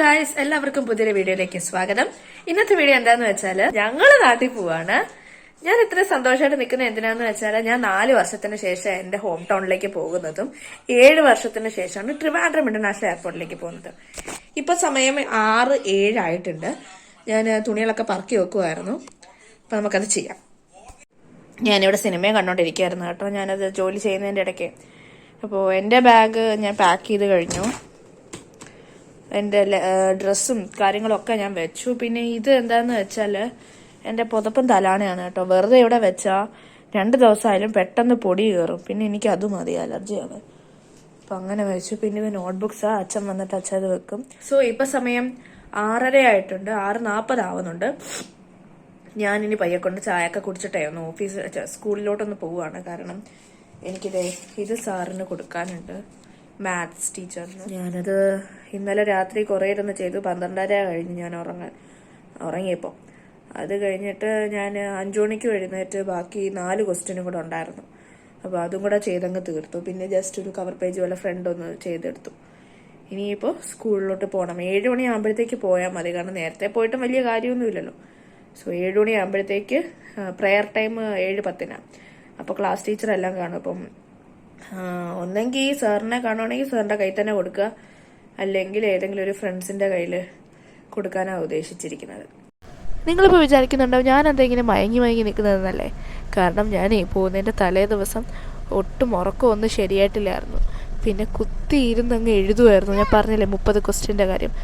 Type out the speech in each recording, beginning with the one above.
Guys, എല്ലാവർക്കും പുതിയൊരു വീഡിയോയിലേക്ക് സ്വാഗതം. ഇന്നത്തെ വീഡിയോ എന്താന്ന് വെച്ചാല് ഞങ്ങള് നാട്ടിൽ പോവാണ്. ഞാൻ ഇത്ര സന്തോഷമായിട്ട് നിൽക്കുന്ന എന്തിനാന്ന് വെച്ചാല് ഞാൻ 4 വർഷത്തിന് ശേഷം എന്റെ ഹോം ടൗണിലേക്ക് പോകുന്നതും 7 വർഷത്തിന് ശേഷമാണ് ട്രിവാൻഡ്രം ഇന്റർനാഷണൽ എയർപോർട്ടിലേക്ക് പോകുന്നത്. ഇപ്പൊ സമയം 6:07 ആയിട്ടുണ്ട്. ഞാൻ തുണികളൊക്കെ പറക്കി വെക്കുമായിരുന്നു. അപ്പൊ നമുക്കത് ചെയ്യാം. ഞാനിവിടെ സിനിമയും കണ്ടോണ്ടിരിക്കുകയായിരുന്നു കേട്ടോ, ഞാനത് ജോലി ചെയ്യുന്നതിന്റെ ഇടയ്ക്ക്. അപ്പോൾ എന്റെ ബാഗ് ഞാൻ പാക്ക് ചെയ്ത് കഴിഞ്ഞു. എൻ്റെ ഡ്രസ്സും കാര്യങ്ങളൊക്കെ ഞാൻ വെച്ചു. പിന്നെ ഇത് എന്താന്ന് വെച്ചാല് എൻ്റെ പുതപ്പും തലാണയാണ് കേട്ടോ. വെറുതെ ഇവിടെ വെച്ചാൽ 2 ദിവസമായാലും പെട്ടെന്ന് പൊടി കയറും. പിന്നെ എനിക്ക് അതും മതി, അലർജിയാണ്. അപ്പൊ അങ്ങനെ വെച്ചു. പിന്നെ ഇത് നോട്ട്ബുക്സാ, അച്ഛൻ വന്നിട്ട് അച്ഛൻ അത് വെക്കും. സോ ഇപ്പൊ സമയം 6:30 ആയിട്ടുണ്ട്, 6:40 ആവുന്നുണ്ട്. ഞാനിനി പയ്യെക്കൊണ്ട് ചായയൊക്കെ കുടിച്ചിട്ടേ ഒന്ന് സ്കൂളിലോട്ടൊന്ന് പോവുകയാണ്. കാരണം ഇത് സാറിന് കൊടുക്കാനുണ്ട്, മാത്സ് ടീച്ചറിന്. ഞാനത് ഇന്നലെ രാത്രി കുറേ ഇരുന്ന് ചെയ്തു. 12:30 കഴിഞ്ഞ് ഞാൻ ഉറങ്ങിയപ്പോൾ. അത് കഴിഞ്ഞിട്ട് ഞാൻ 5 മണിക്ക് എഴുന്നേറ്റ് ബാക്കി 4 ക്വസ്റ്റ്യനും കൂടെ ഉണ്ടായിരുന്നു. അപ്പോൾ അതും കൂടെ ചെയ്തങ്ങ് തീർത്തു. പിന്നെ ജസ്റ്റ് ഒരു കവർ പേജ് പോലെ ഫ്രണ്ട് ഒന്ന് ചെയ്തെടുത്തു. ഇനിയിപ്പോൾ സ്കൂളിലോട്ട് പോകണം. 7 മണിയാകുമ്പോഴത്തേക്ക് പോയാൽ മതി. കാരണം നേരത്തെ പോയിട്ടും വലിയ കാര്യമൊന്നുമില്ലല്ലോ. സോ 7 മണിയാകുമ്പോഴത്തേക്ക് പ്രെയർ ടൈം 7:10. അപ്പോൾ ക്ലാസ് ടീച്ചർ എല്ലാം കാണും. അപ്പം ഒന്നെങ്കിൽ സാറിനെ കാണുവാണെങ്കിൽ സാറിന്റെ കയ്യിൽ തന്നെ കൊടുക്കുക, അല്ലെങ്കിൽ ഏതെങ്കിലും ഒരു ഫ്രണ്ട്സിന്റെ കയ്യിൽ കൊടുക്കാനാണ് ഉദ്ദേശിച്ചിരിക്കുന്നത്. നിങ്ങളിപ്പോൾ വിചാരിക്കുന്നുണ്ടാവും ഞാൻ എന്താ ഇങ്ങനെ മയങ്ങി നിൽക്കുന്നതെന്നല്ലേ. കാരണം ഞാൻ പോകുന്നതിൻ്റെ തലേ ദിവസം ഒട്ടും ഉറക്കമൊന്നും ശരിയായിട്ടില്ലായിരുന്നു. പിന്നെ കുത്തിയിരുന്നങ്ങ് എഴുതുമായിരുന്നു. ഞാൻ പറഞ്ഞില്ലേ 30 ക്വസ്റ്റ്യൻ്റെ കാര്യം.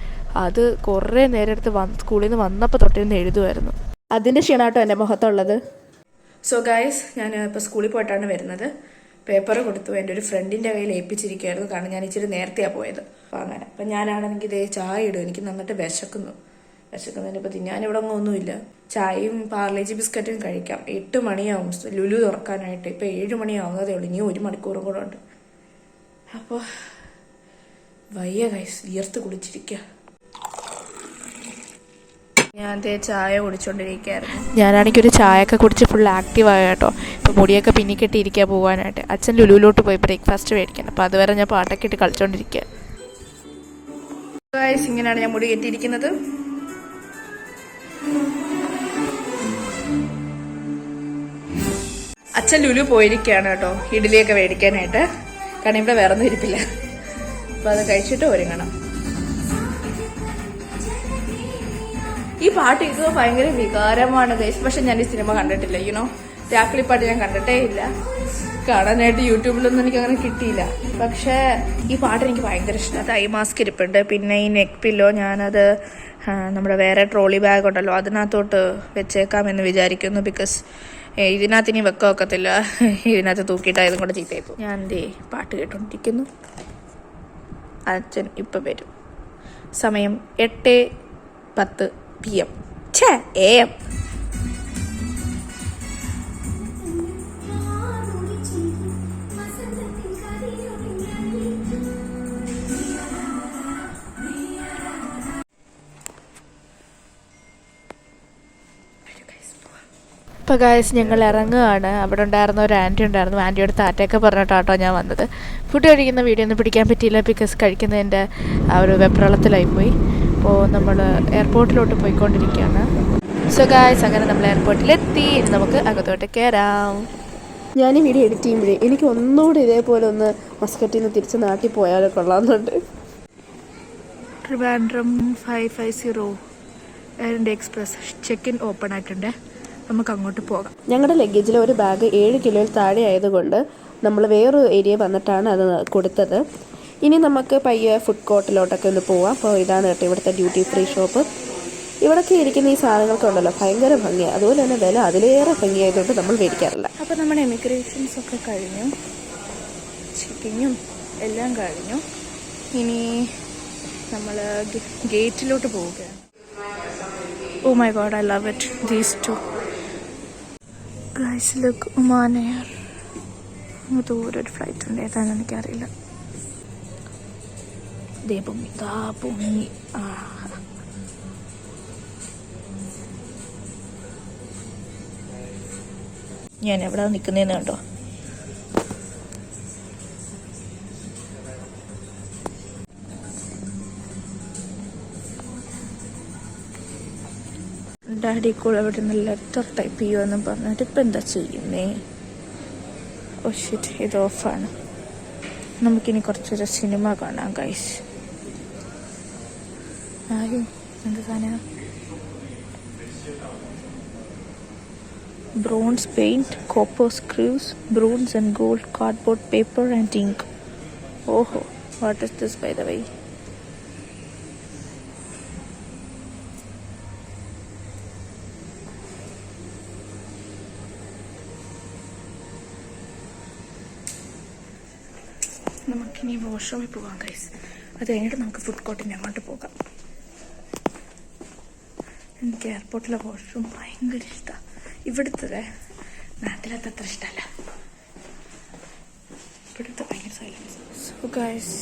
അത് കുറേ നേരം എടുത്ത് സ്കൂളിൽ നിന്ന് വന്നപ്പോൾ തൊട്ടിരുന്ന് എഴുതുമായിരുന്നു. അതിൻ്റെ ക്ഷീണാട്ടോ എൻ്റെ മുഖത്തുള്ളത്. സോ ഗൈസ്, ഞാൻ ഇപ്പോൾ സ്കൂളിൽ പോയിട്ടാണ് വരുന്നത്. പേപ്പർ കൊടുത്തു, എൻ്റെ ഒരു ഫ്രണ്ടിന്റെ കയ്യിൽ ഏൽപ്പിച്ചിരിക്കുകയായിരുന്നു. കാരണം ഞാൻ ഇച്ചിരി നേരത്തെയാണ് പോയത്. അപ്പം അങ്ങനെ. അപ്പം ഞാനാണെങ്കിൽ ഇതേ ചായ ഇടും. എനിക്ക് നന്നിട്ട് വിശക്കുന്നതിന് ഇപ്പം ഞാനിവിടെ ഒന്നുമില്ല. ചായയും പാർലേജി ബിസ്ക്കറ്റും കഴിക്കാം. 8 മണിയാവും ലുലു തുറക്കാനായിട്ട്. ഇപ്പം 7 മണിയാവുന്നതേ ഉള്ളൂ. ഇനി 1 മണിക്കൂറും കൂടെ ഉണ്ട്. അപ്പോൾ വയ്യ ഗൈസ്, വിയർത്ത് കുളിച്ചിരിക്കുക. ഞാൻ ചായ കുടിച്ചോണ്ടിരിക്കുകയായിരുന്നു. ഞാനാണെങ്കിൽ ഒരു ചായയൊക്കെ കുടിച്ച് ഫുൾ ആക്റ്റീവായ കേട്ടോ. ഇപ്പം മുടിയൊക്കെ പിന്നിക്കെട്ടിയിരിക്കുക പോകാനായിട്ട്. അച്ഛൻ ലുലുവിലോട്ട് പോയി ബ്രേക്ക്ഫാസ്റ്റ് മേടിക്കണം. അപ്പം അതുവരെ ഞാൻ പാട്ടൊക്കെ ഇട്ട് കളിച്ചോണ്ടിരിക്കുക. ഗൈസ്, ഇങ്ങനെയാണ് ഞാൻ മുടി കെട്ടിയിരിക്കുന്നത്. അച്ഛൻ ലുലു പോയിരിക്കുകയാണ് കേട്ടോ, ഇഡ്ഡലിയൊക്കെ മേടിക്കാനായിട്ട്. കാരണം ഇവിടെ വേറെ ഒന്നും ഇരിപ്പില്ല. അപ്പം അത് കഴിച്ചിട്ട് ഒരുങ്ങണം. ഈ പാട്ട് ഇത് ഭയങ്കര വികാരമാണ് ഗൈസ്. പക്ഷെ ഞാൻ ഈ സിനിമ കണ്ടിട്ടില്ല. രാക്കളി പാട്ട് ഞാൻ കണ്ടിട്ടേ ഇല്ല. കാണാനായിട്ട് യൂട്യൂബിലൊന്നും എനിക്ക് അങ്ങനെ കിട്ടിയില്ല. പക്ഷെ ഈ പാട്ട് എനിക്ക് ഭയങ്കര ഇഷ്ടം. ഐ മാസ്ക് ഇരിപ്പുണ്ട്. പിന്നെ ഈ നെക്ക് പില്ലോ ഞാനത് നമ്മുടെ വേറെ ട്രോളി ബാഗ് ഉണ്ടല്ലോ അതിനകത്തോട്ട് വെച്ചേക്കാമെന്ന് വിചാരിക്കുന്നു. ബിക്കോസ് ഇതിനകത്ത് ഇനി വെക്കത്തില്ല. ഇതിനകത്ത് തൂക്കിയിട്ടായതും കൂടെ ചീത്തയായിപ്പോ. ഞാൻ പാട്ട് കേട്ടോണ്ടിരിക്കുന്നു. അച്ഛൻ ഇപ്പം വരും. സമയം 8:10 PM. AM. ഇപ്പോൾ ഗായ്സ്, ഞങ്ങൾ ഇറങ്ങുകയാണ്. അവിടെ ഉണ്ടായിരുന്ന ഒരു ആൻറ്റി ഉണ്ടായിരുന്നു. ആൻറ്റിയോട് താറ്റയൊക്കെ പറഞ്ഞിട്ടാട്ടോ ഞാൻ വന്നത്. ഫുഡ് കഴിക്കുന്ന വീഡിയോ ഒന്നും പിടിക്കാൻ പറ്റിയില്ല. ബിക്കോസ് കഴിക്കുന്നതിൻ്റെ ആ ഒരു വെപ്രാളത്തിലായിപ്പോയി. അപ്പോൾ നമ്മൾ എയർപോർട്ടിലോട്ട് പോയിക്കൊണ്ടിരിക്കുകയാണ്. സോ ഗായ്സ്, അങ്ങനെ നമ്മൾ എയർപോർട്ടിലെത്തി. ഇനി നമുക്ക് അകത്തോട്ട് കയറാം. ഞാൻ ഈ വീഡിയോ എഡിറ്റ് ചെയ്യുമ്പോഴേ എനിക്ക് ഒന്നുകൂടി ഇതേപോലെ ഒന്ന് മസ്കറ്റിൽ നിന്ന് തിരിച്ച് നാട്ടിൽ പോയാലോ കൊള്ളാമെന്നുണ്ട്. Trivandrum 550 air India express check in open ആയിട്ടുണ്ട്. നമുക്ക് അങ്ങോട്ട് പോകാം. ഞങ്ങളുടെ ലഗേജിലെ ഒരു ബാഗ് 7 കിലോയിൽ താഴെ ആയതുകൊണ്ട് നമ്മൾ വേറൊരു ഏരിയ വന്നിട്ടാണ് അത് കൊടുത്തത്. ഇനി നമുക്ക് പയ്യെ ഫുഡ് കോർട്ടിലോട്ടൊക്കെ ഒന്ന് പോവാം. അപ്പോൾ ഇതാണ് കേട്ടോ ഇവിടുത്തെ ഡ്യൂട്ടി ഫ്രീ ഷോപ്പ്. ഇവിടൊക്കെ ഇരിക്കുന്ന ഈ സാധനങ്ങൾക്ക് ഉണ്ടല്ലോ ഭയങ്കര ഭംഗിയാണ്. അതുപോലെ തന്നെ വില അതിലേറെ ഭംഗിയായതുകൊണ്ട് നമ്മൾ മേടിക്കാറില്ല. അപ്പോൾ നമ്മുടെ ഇമിഗ്രേഷൻസ് ഒക്കെ കഴിഞ്ഞു, ചെക്കിങ്ങും എല്ലാം കഴിഞ്ഞു. ഇനി നമ്മൾ ഗേറ്റിലോട്ട് പോവുകയാണ്. Oh my God, I love it, these two guys. Look, Oman Air. ദൂരൊരു ഫ്ലൈറ്റ് ഉണ്ട്, ഏതാണെന്ന് എനിക്കറിയില്ല. പൊങ്ങി. ഞാൻ എവിടെ നിൽക്കുന്നതെന്ന് കണ്ടോ. ഡാഡി കൂടെ അവിടെ നിന്ന് ലെറ്റർ ടൈപ്പ് ചെയ്യുമെന്ന് പറഞ്ഞിട്ട് ഇപ്പം എന്താ ചെയ്യുന്നേ? ഓ ഷിറ്റ്, ഇത് ഓഫാണ്. നമുക്കിനി കുറച്ചൊരു സിനിമ കാണാം ഗൈസ്. എന്ത് സാധനം? Bronze paint, copper screws, bronze and gold, cardboard paper and ink. ഓഹോ, what is this by the way? നമുക്കിനി വാഷ്റൂമിൽ പോകാം ഗൈസ്. അത് കഴിഞ്ഞിട്ട് നമുക്ക് ഫുഡ് കോർട്ടിന് അങ്ങോട്ട് പോകാം. എനിക്ക് എയർപോർട്ടിലെ വാഷ്റൂം ഭയങ്കര ഇഷ്ടമാണ്. ഇവിടുത്തെ നാട്ടിലത്തെ അത്ര ഇഷ്ടമല്ല. ഇവിടുത്തെ ഭയങ്കര സൈലൻസ്. സോ ഗൈസ്,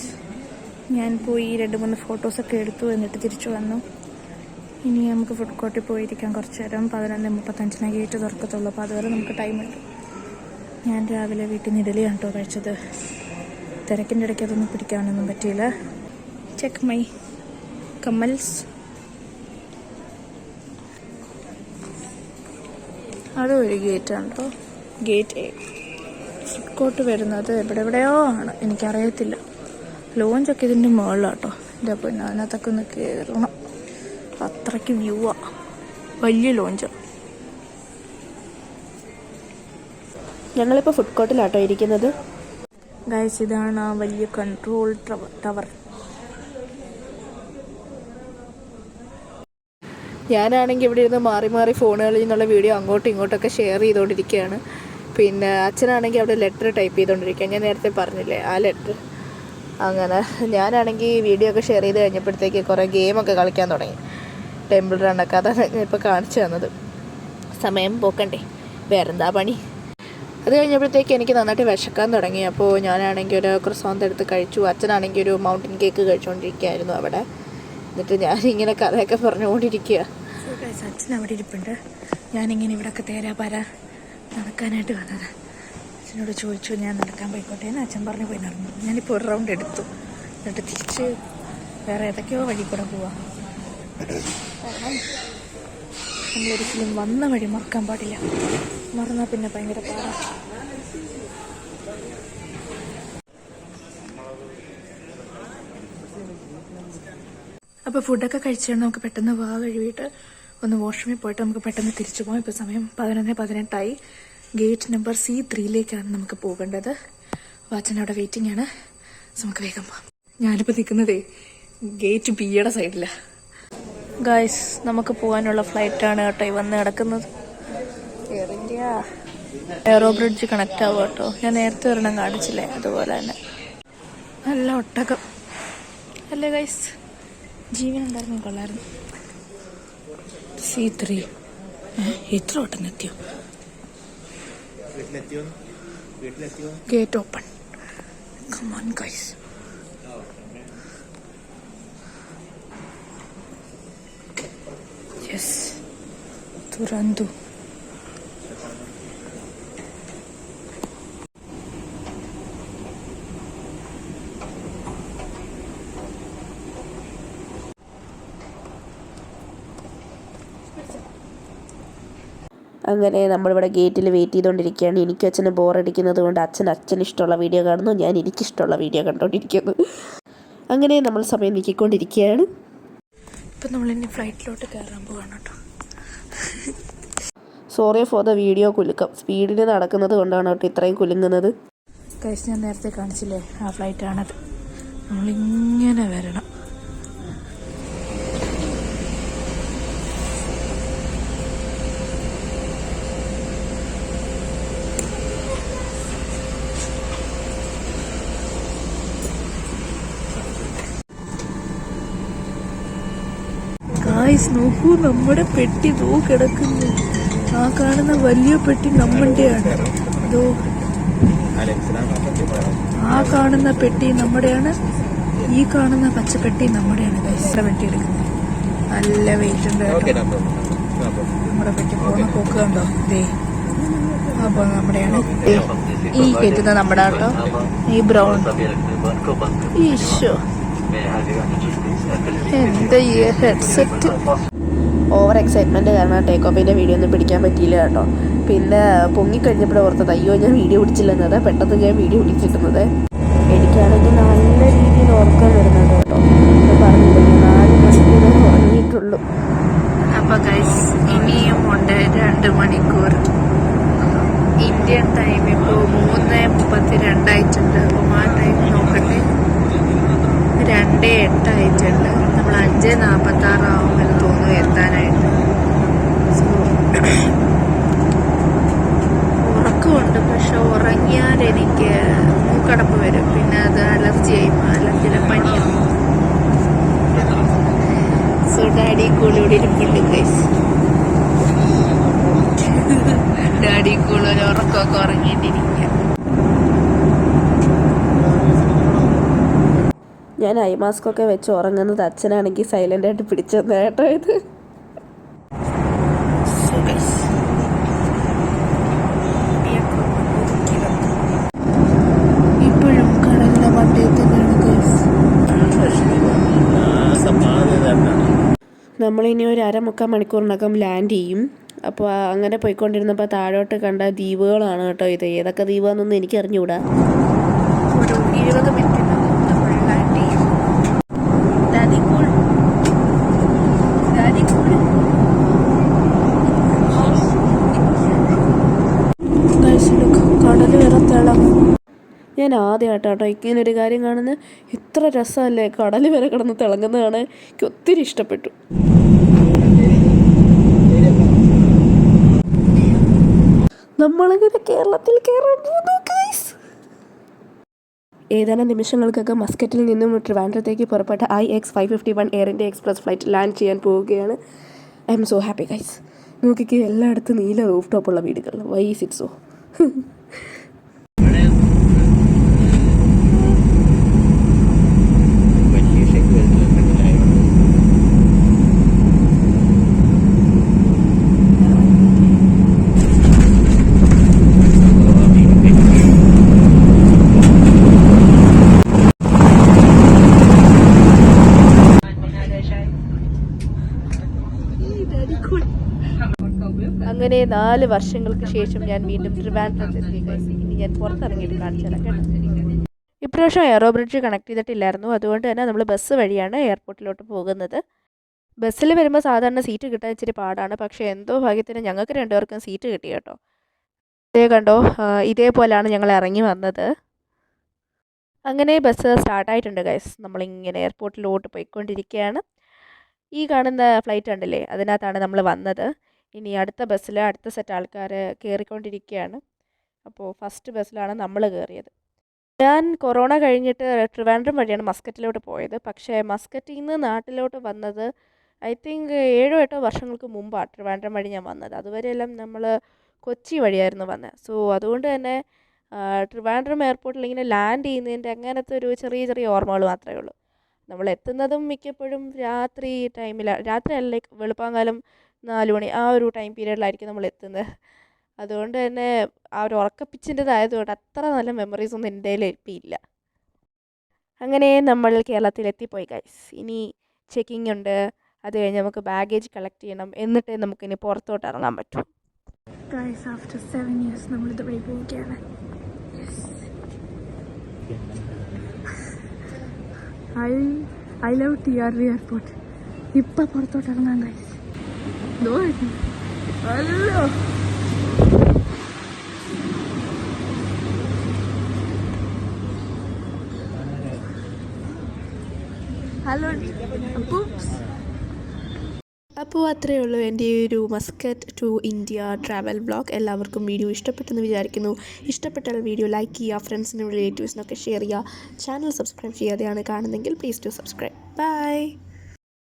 ഞാൻ പോയി 2-3 ഫോട്ടോസൊക്കെ എടുത്തു, എന്നിട്ട് തിരിച്ചു വന്നു. ഇനി നമുക്ക് ഫുഡ് കോർട്ടിൽ പോയിരിക്കാം കുറച്ച് നേരം. 11:35 ഗേറ്റ് തുറക്കത്തുള്ളൂ. അപ്പോൾ അതുവരെ നമുക്ക് ടൈമുണ്ട്. ഞാൻ രാവിലെ വീട്ടിൽ നിന്ന് ഇഡലിയാണ് കേട്ടോ കഴിച്ചത്. തിരക്കിൻ്റെ ഇടയ്ക്ക് അതൊന്നും പിടിക്കാനൊന്നും പറ്റിയില്ല. ചെക്ക് മൈ കമ്മൽസ്. അതും ഒരു ഗേറ്റാണ് കേട്ടോ, ഗേറ്റ് എ. ഫുഡ് കോർട്ട് വരുന്നത് എവിടെയോ ആണ്, എനിക്കറിയത്തില്ല. ലോഞ്ചൊക്കെ ഇതിൻ്റെ മുകളിലാട്ടോ. എൻ്റെ പിന്നെ അതിനകത്തൊക്കെ ഒന്ന് കയറണം. അത്രയ്ക്ക് വ്യൂവാണ്, വലിയ ലോഞ്ചാണ്. ഞങ്ങളിപ്പോൾ ഫുഡ് കോർട്ടിലാട്ടോ ഇരിക്കുന്നത്. ഗൈസ്, ഇതാണ് ആ വലിയ കൺട്രോൾ ടവർ. ഞാനാണെങ്കിൽ ഇവിടെ ഇരുന്ന് മാറി മാറി ഫോണുകളിൽ നിന്നുള്ള വീഡിയോ അങ്ങോട്ടും ഇങ്ങോട്ടൊക്കെ ഷെയർ ചെയ്തുകൊണ്ടിരിക്കുകയാണ്. പിന്നെ അച്ഛനാണെങ്കിൽ അവിടെ ലെറ്റർ ടൈപ്പ് ചെയ്തുകൊണ്ടിരിക്കുക. ഞാൻ നേരത്തെ പറഞ്ഞില്ലേ ആ ലെറ്റർ. അങ്ങനെ ഞാനാണെങ്കിൽ വീഡിയോ ഒക്കെ ഷെയർ ചെയ്ത് കഴിഞ്ഞപ്പോഴത്തേക്ക് കുറേ ഗെയിമൊക്കെ കളിക്കാൻ തുടങ്ങി. ടെമ്പിൾ റണ്ണൊക്കെ, അതാണ് ഞാൻ ഇപ്പോൾ കാണിച്ചു തന്നത്. സമയം പോക്കണ്ടേ, വേറെന്താ പണി. അത് കഴിഞ്ഞപ്പോഴത്തേക്ക് എനിക്ക് നന്നായിട്ട് വിശക്കാൻ തുടങ്ങി. അപ്പോൾ ഞാനാണെങ്കിൽ ഒരു ക്രോസോന്റ് എടുത്ത് കഴിച്ചു. അച്ഛനാണെങ്കിൽ ഒരു മൗണ്ടൻ കേക്ക് കഴിച്ചുകൊണ്ടിരിക്കുകയായിരുന്നു അവിടെ. എന്നിട്ട് ഞാനിങ്ങനെ കഥയൊക്കെ പറഞ്ഞുകൊണ്ടിരിക്കുക. അച്ഛൻ അവിടെ ഇരിപ്പുണ്ട്. ഞാനിങ്ങനെ ഇവിടെയൊക്കെ തേരാപാര നടക്കാനായിട്ട് വന്നത്. അച്ഛനോട് ചോദിച്ചു ഞാൻ നടക്കാൻ പോയിക്കോട്ടെ എന്ന്. അച്ഛൻ പറഞ്ഞു പോയി നടന്നു. ഞാനിപ്പോൾ ഒരു റൗണ്ട് എടുത്തു. എന്നിട്ട് തിരിച്ച് വേറെ ഏതൊക്കെയോ വഴി കൂടെ പോവാം. കാരണം നമ്മളൊരിക്കലും വന്ന വഴി മറക്കാൻ പാടില്ല. മറന്നാൽ പിന്നെ ഭയങ്കര പാടാണ്. അപ്പോൾ ഫുഡൊക്കെ കഴിച്ചിട്ട് നമുക്ക് പെട്ടെന്ന് കഴിവിട്ട് ഒന്ന് വാഷ്റൂമിൽ പോയിട്ട് നമുക്ക് പെട്ടെന്ന് തിരിച്ചു പോകാം. ഇപ്പോൾ സമയം 11:18 ഗേറ്റ് നമ്പർ C3 നമുക്ക് പോകേണ്ടത്. അച്ഛൻ അവിടെ വെയിറ്റിംഗ് ആണ്. നമുക്ക് വേഗം പോകാം. ഞാനിപ്പോൾ നിൽക്കുന്നതേ ഗേറ്റ് ബിയുടെ സൈഡിലാണ്. ഗൈസ്, നമുക്ക് പോകാനുള്ള ഫ്ലൈറ്റാണ് കേട്ടോ ഈ വന്ന് കിടക്കുന്നത്. Air India aero bridge connect ആവുക കേട്ടോ. ഞാൻ നേരത്തെ ഒരെണ്ണം കാണിച്ചില്ലേ, അതുപോലെ തന്നെ. നല്ല ഒട്ടകം അല്ലേ ഗൈസ്? ജീവൻ ഉണ്ടായിരുന്നു, കൊള്ളായിരുന്നു. C3 എത്ര വട്ടം എത്തിയോ? Gate open. Come on guys. Yes, തുറന്നു. അങ്ങനെ നമ്മളിവിടെ ഗേറ്റിൽ വെയിറ്റ് ചെയ്തുകൊണ്ടിരിക്കുകയാണ്. എനിക്കും അച്ഛന് ബോറടിക്കുന്നത് കൊണ്ട് അച്ഛന് ഇഷ്ടമുള്ള വീഡിയോ കാണുന്നു, ഞാൻ എനിക്കിഷ്ടമുള്ള വീഡിയോ കണ്ടുകൊണ്ടിരിക്കുന്നു. അങ്ങനെ നമ്മൾ സമയം നീക്കിക്കൊണ്ടിരിക്കുകയാണ്. ഇപ്പം നമ്മളിനി ഫ്ലൈറ്റിലോട്ട് കയറാൻ പോവാണ് കേട്ടോ. സോറി ഫോർ ദ വീഡിയോ കുലുക്കം. സ്പീഡിൽ നടക്കുന്നത് കൊണ്ടാണ് കേട്ടോ ഇത്രയും കുലുങ്ങുന്നത്. കഴിച്ച് ഞാൻ നേരത്തെ കാണിച്ചില്ലേ, ആ ഫ്ലൈറ്റാണത്. നമ്മളിങ്ങനെ വരണം. ഗായ്സ് നോക്കൂ, നമ്മുടെ പെട്ടി കിടക്കുന്നു. ആ കാണുന്ന വലിയ പെട്ടി നമ്മുടെയാണ്. ആ കാണുന്ന പെട്ടി നമ്മുടെയാണ്. ഈ കാണുന്ന പച്ചപ്പെട്ടി നമ്മുടെയാണ്. ഗൈസ് പെട്ടി എടുക്കുന്നത് നല്ല വെയിറ്റ് ഉണ്ട്. നമ്മുടെ പെട്ടി പോകുന്ന പോക്ക് കണ്ടോ? അപ്പൊ നമ്മുടെയാണ്. ഈ കയറ്റുന്നത് നമ്മുടെ കേട്ടോ. ഈ ബ്രൗൺ ഈശോ എന്താ ഈ ഹെഡ്സെറ്റ്. ഓവർ എക്സൈറ്റ്മെൻറ്റ് കാരണം ടേക്ക് ഓഫിൻ്റെ വീഡിയോ ഒന്നും പിടിക്കാൻ പറ്റിയില്ല കേട്ടോ. പിന്നെ പൊങ്ങിക്കഴിഞ്ഞപ്പോൾ ഓർത്തത് അയ്യോ ഞാൻ വീഡിയോ പിടിച്ചില്ലെന്നത്, പെട്ടെന്ന് ഞാൻ വീഡിയോ പിടിച്ചിട്ടുന്നത്. എനിക്കാണെങ്കിൽ നല്ല രീതിയിൽ ഓർക്കാൻ വരുന്നുണ്ട് കേട്ടോ. പറഞ്ഞില്ല 4 മണിക്കൂർ ഉറങ്ങിയിട്ടുള്ളൂ. അപ്പോൾ ഗൈസ് ഇനിയും ഉണ്ട് 2 മണിക്കൂർ. ഇന്ത്യൻ ടൈം ഇപ്പോൾ 3:32 ആയിട്ടുണ്ട്. ഒമാൻ ടൈം നോക്കട്ടെ 2:08 ആയിട്ടുണ്ട്. നമ്മൾ 5:46 ആവുമെന്ന് തോന്നുന്നു എത്താനായിട്ട്. ഉറക്കമുണ്ട്, പക്ഷെ ഉറങ്ങിയാൽ എനിക്ക് മൂക്കടപ്പ് വരും, പിന്നെ അത് അലർജി ആയി, അലർജിയുടെ പനിയാവും. സോ ഡാഡി കൂടെ ഇരിപ്പുണ്ട് ഗൈസ്. ഡാഡി കൂടെ ഉറക്കമൊക്കെ ഉറങ്ങിയിട്ടിരിക്കുക. ഞാൻ ഐ മാസ്കൊക്കെ വെച്ച് ഉറങ്ങുന്നത് അച്ഛനാണെങ്കിൽ സൈലൻ്റായിട്ട് പിടിച്ചെന്ന് കേട്ടോ. ഇത് ഇപ്പോഴും കടലിലെ വണ്ടയിൽ തന്നെയാണ് ഗൈസ്. നമ്മളിനി ഒരു 1/4 മണിക്കൂറിനകം ലാൻഡ് ചെയ്യും. അപ്പോൾ അങ്ങനെ പോയിക്കൊണ്ടിരുന്നപ്പോൾ താഴോട്ട് കണ്ട ദ്വീപുകളാണ് കേട്ടോ ഇത്. ഏതൊക്കെ ദ്വീപാണെന്നൊന്നും എനിക്ക് അറിഞ്ഞുകൂടാ. ഒരു 20 മിനിറ്റിനകം നമ്മൾ ലാൻഡ് ചെയ്യും. കടൽ വരെ തിളം. ഞാൻ ആദ്യമായിട്ടോ ഇങ്ങനൊരു കാര്യം കാണുന്നത്. ഇത്ര രസമല്ലേ കടൽ വരെ കിടന്ന് തിളങ്ങുന്നതാണ്. എനിക്ക് ഒത്തിരി ഇഷ്ടപ്പെട്ടു. നമ്മളിങ്ങനെ കേരളത്തിൽ കയറാൻ പോകുന്നു ഗൈസ്. ഏതാനും നിമിഷങ്ങൾക്കൊക്കെ മസ്കറ്റിൽ നിന്നും ട്രിവാൻഡ്രത്തേക്ക് പുറപ്പെട്ട IX-551 air India express flight land ചെയ്യാൻ പോവുകയാണ്. I'm so happy guys. നോക്കിക്ക് എല്ലായിടത്തും നീല റൂഫ് ടോപ്പുള്ള വീടുകൾ. Why is it so? അങ്ങനെ 4 വർഷങ്ങൾക്ക് ശേഷം ഞാൻ വീണ്ടും ട്രിവാൻഡ്രത്തെത്തി. ഇനി ഞാൻ പുറത്തിറങ്ങിയിട്ട് കാണിച്ചു തരാം കേട്ടോ. ഇപ്രാവശ്യം എയറോ ബ്രിഡ്ജ് കണക്ട് ചെയ്തിട്ടില്ലായിരുന്നു. അതുകൊണ്ട് തന്നെ നമ്മൾ ബസ് വഴിയാണ് എയർപോർട്ടിലോട്ട് പോകുന്നത്. ബസ്സിൽ വരുമ്പോൾ സാധാരണ സീറ്റ് കിട്ടാൻ ഇച്ചിരി പാടാണ്. പക്ഷേ എന്തോ ഭാഗ്യത്തിന് ഞങ്ങൾക്ക് 2 പേർക്കും സീറ്റ് കിട്ടി കേട്ടോ. ഇതേ കണ്ടോ, ഇതേപോലെയാണ് ഞങ്ങൾ ഇറങ്ങി വന്നത്. അങ്ങനെ ബസ് സ്റ്റാർട്ടായിട്ടുണ്ട് ഗൈസ്. നമ്മളിങ്ങനെ എയർപോർട്ടിലോട്ട് പോയിക്കൊണ്ടിരിക്കുകയാണ്. ഈ കാണുന്ന ഫ്ലൈറ്റ് ഉണ്ടല്ലേ, അതിനകത്താണ് നമ്മൾ വന്നത്. ഇനി അടുത്ത ബസ്സിൽ അടുത്ത സെറ്റ് ആൾക്കാർ കയറിക്കൊണ്ടിരിക്കുകയാണ്. അപ്പോൾ ഫസ്റ്റ് ബസ്സിലാണ് നമ്മൾ കയറിയത്. ഞാൻ കൊറോണ കഴിഞ്ഞിട്ട് ട്രിവാൻഡ്രം വഴിയാണ് മസ്കറ്റിലോട്ട് പോയത്. പക്ഷേ മസ്കറ്റിൽ നിന്ന് നാട്ടിലോട്ട് വന്നത് ഐ തിങ്ക് 7-8 വർഷങ്ങൾക്ക് മുമ്പാണ് ട്രിവാൻഡ്രം വഴി ഞാൻ വന്നത്. അതുവരെയെല്ലാം നമ്മൾ കൊച്ചി വഴിയായിരുന്നു വന്നത്. സോ അതുകൊണ്ട് തന്നെ ട്രിവാൻഡ്രം എയർപോർട്ടിൽ ഇങ്ങനെ ലാൻഡ് ചെയ്യുന്നതിൻ്റെ അങ്ങനത്തെ ഒരു ചെറിയ ചെറിയ ഓർമ്മകൾ മാത്രമേ ഉള്ളൂ. നമ്മൾ എത്തുന്നതും മിക്കപ്പോഴും രാത്രി ടൈമിലാണ്. രാത്രി അല്ല, ലൈക്ക് വെളുപ്പാങ്കാലം 4 മണി ആ ഒരു ടൈം പീരീഡിലായിരിക്കും നമ്മൾ എത്തുന്നത്. അതുകൊണ്ട് തന്നെ ആ ഒരു ഉറക്കപ്പിച്ചിൻ്റെതായതുകൊണ്ട് അത്ര നല്ല മെമ്മറീസ് ഒന്നും എൻ്റെ ഇല്ല. അങ്ങനെ നമ്മൾ കേരളത്തിലെത്തിപ്പോയി ഗൈസ്. ഇനി ചെക്കിംഗ് ഉണ്ട്. അത് കഴിഞ്ഞ് നമുക്ക് ബാഗേജ് കളക്ട് ചെയ്യണം. എന്നിട്ട് നമുക്കിനി പുറത്തോട്ട് ഇറങ്ങാൻ പറ്റും. ഗൈസ് ആഫ്റ്റർ 7 years നമ്മളിത് വഴി പോവുകയാണ്. I love TRV airport. ഇപ്പം പുറത്തോട്ട് ഇറങ്ങാം ഗൈസ്. Hello hello. അപ്പോൾ അത്രയേ ഉള്ളൂ എൻ്റെ ഈ ഒരു Muscat to India travel vlog. എല്ലാവർക്കും വീഡിയോ ഇഷ്ടപ്പെട്ടെന്ന് വിചാരിക്കുന്നു. ഇഷ്ടപ്പെട്ടാൽ വീഡിയോ ലൈക്ക് ചെയ്യുക, ഫ്രണ്ട്സിനും റിലേറ്റീവ്സിനൊക്കെ ഷെയർ ചെയ്യുക. ചാനൽ സബ്സ്ക്രൈബ് ചെയ്യാതെയാണ് കാണുന്നതെങ്കിൽ പ്ലീസ് ടു സബ്സ്ക്രൈബ്. ബൈ.